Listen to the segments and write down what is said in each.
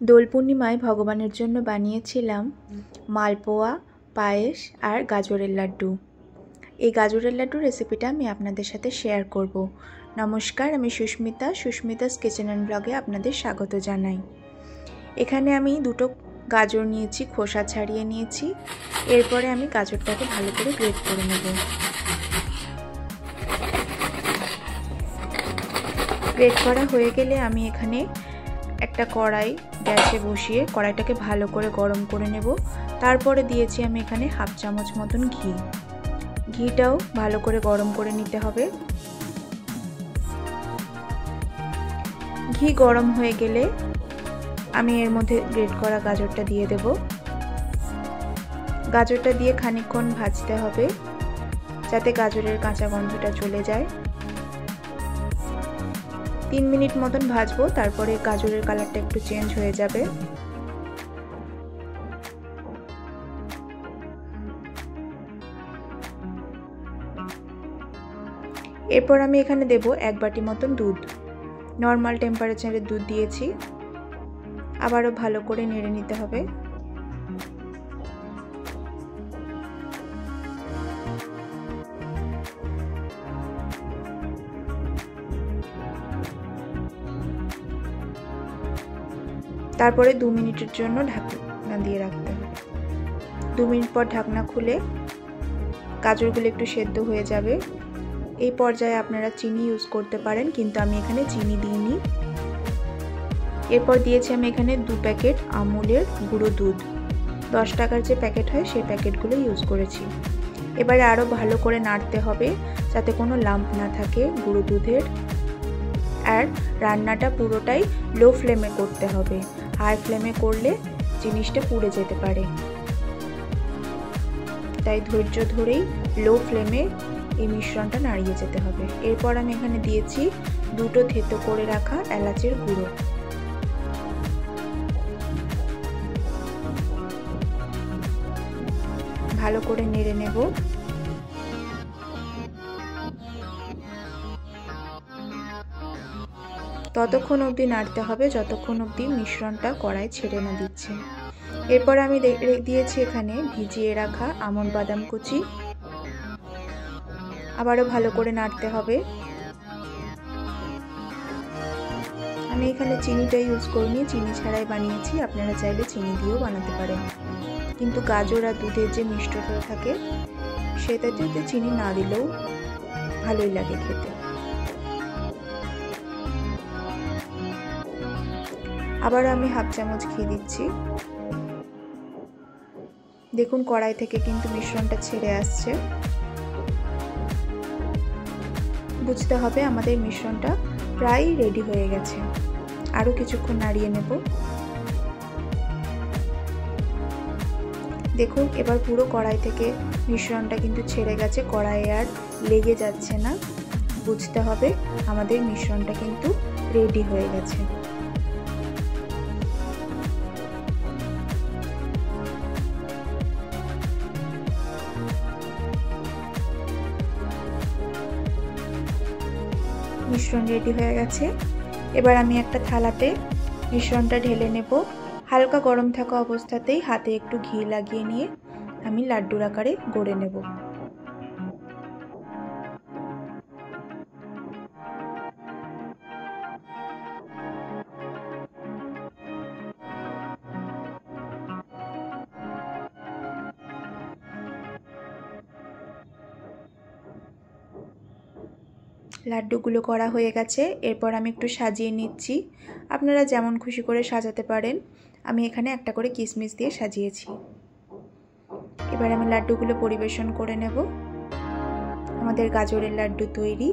দোল পূর্ণিমায় ভগবানের জন্য বানিয়েছিলাম মালপোয়া, পায়েস আর গাজরের লাড্ডু। এই গাজরের লাড্ডুর রেসিপিটা আমি আপনাদের সাথে শেয়ার করব। নমস্কার, আমি সুস্মিতাস কিচেন অ্যান্ড ব্লগে আপনাদের স্বাগত জানাই। এখানে আমি দুটো গাজর নিয়েছি, খোসা ছাড়িয়ে নিয়েছি। এরপরে আমি গাজরটাকে ভালো করে গ্রেট করে নেব। গ্রেট করা হয়ে গেলে আমি এখানে একটা কড়াই গ্যাসে বসিয়ে কড়াইটাকে ভালো করে গরম করে নেব। তারপরে দিয়েছি আমি এখানে হাফ চামচ মতন ঘি। ঘিটাও ভালো করে গরম করে নিতে হবে। ঘি গরম হয়ে গেলে আমি এর মধ্যে গ্রেট করা গাজরটা দিয়ে দেব। গাজরটা দিয়ে খানিকক্ষণ ভাজতে হবে যাতে গাজরের কাঁচা গন্ধটা চলে যায়। 3 মিনিট মতন ভাজবো, তারপরে গাজরের কালারটা একটু চেঞ্জ হয়ে যাবে। এরপর আমি এখানে দেব 1 বাটি মতন দুধ। নর্মাল টেম্পারেচারে দুধ দিয়েছি। আবারও ভালো করে নেড়ে নিতে হবে। তারপরে 2 মিনিটের জন্য ঢাকনা দিয়ে রাখতে হবে। 2 মিনিট পর ঢাকনা খুলে গাজরগুলো একটু সেদ্ধ হয়ে যাবে। এই পর্যায়ে আপনারা চিনি ইউজ করতে পারেন, কিন্তু আমি এখানে চিনি দিইনি। এরপর দিয়েছি আমি এখানে 2 প্যাকেট আমুলের গুঁড়ো দুধ। 10 টাকার যে প্যাকেট হয় সেই প্যাকেটগুলো ইউজ করেছি। এবারে আরও ভালো করে নাড়তে হবে যাতে কোনো লাম্প না থাকে গুঁড়ো দুধের। আর রান্নাটা পুরোটাই লো ফ্লেমে করতে হবে। হাই ফ্লেমে করলে জিনিসটা পুড়ে যেতে পারে, তাই ধৈর্য ধরেই লো ফ্লেমে এই মিশ্রণটা নাড়িয়ে যেতে হবে। এরপর আমি এখানে দিয়েছি 2টো থেতো করে রাখা এলাচের গুঁড়ো। ভালো করে নেড়ে নেব। ততক্ষণ অবধি নাড়তে হবে যতক্ষণ অবধি মিশ্রণটা কড়াই ছেড়ে না দিচ্ছে। এরপর আমি দিয়েছি এখানে ভিজিয়ে রাখা আমন্ড বাদাম কুচি। আবারও ভালো করে নাড়তে হবে। আমি এখানে চিনিটা ইউজ করিনি, চিনি ছাড়াই বানিয়েছি। আপনারা চাইলে চিনি দিয়েও বানাতে পারেন, কিন্তু গাজর আর দুধের যে মিষ্টতা থাকে সেটাতে চিনি না দিলেও ভালোই লাগে খেতে। আবার আমি হাফ চামচ ঘি দিচ্ছি। দেখুন কড়াই থেকে কিন্তু মিশ্রণটা ছেড়ে আসছে। বুঝতে হবে আমাদের মিশ্রণটা প্রায় রেডি হয়ে গেছে। আরও কিছুক্ষণ নাড়িয়ে নেব। দেখুন এবার পুরো কড়াই থেকে মিশ্রণটা কিন্তু ছেড়ে গেছে, কড়াইয়ে আর লেগে যাচ্ছে না। বুঝতে হবে আমাদের মিশ্রণটা কিন্তু রেডি হয়ে গেছে। মিশ্রণ রেডি হয়ে গেছে। এবার আমি একটা থালাতে মিশ্রণটা ঢেলে নেব। হালকা গরম থাকা অবস্থাতেই হাতে একটু ঘি লাগিয়ে নিয়ে আমি লাড্ডুর আকারে গড়ে নেব। লাড্ডুগুলো করা হয়ে গেছে। এরপর আমি একটু সাজিয়ে নিচ্ছি। আপনারা যেমন খুশি করে সাজাতে পারেন। আমি এখানে একটা করে কিশমিশ দিয়ে সাজিয়েছি। এবার আমি লাড্ডুগুলো পরিবেশন করে নেব। আমাদের গাজরের লাড্ডু তৈরি।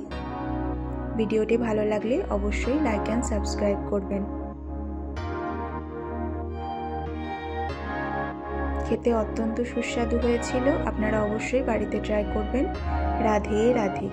ভিডিওটি ভালো লাগলে অবশ্যই লাইক অ্যান্ড সাবস্ক্রাইব করবেন। খেতে অত্যন্ত সুস্বাদু হয়েছিল। আপনারা অবশ্যই বাড়িতে ট্রাই করবেন। রাধে রাধে।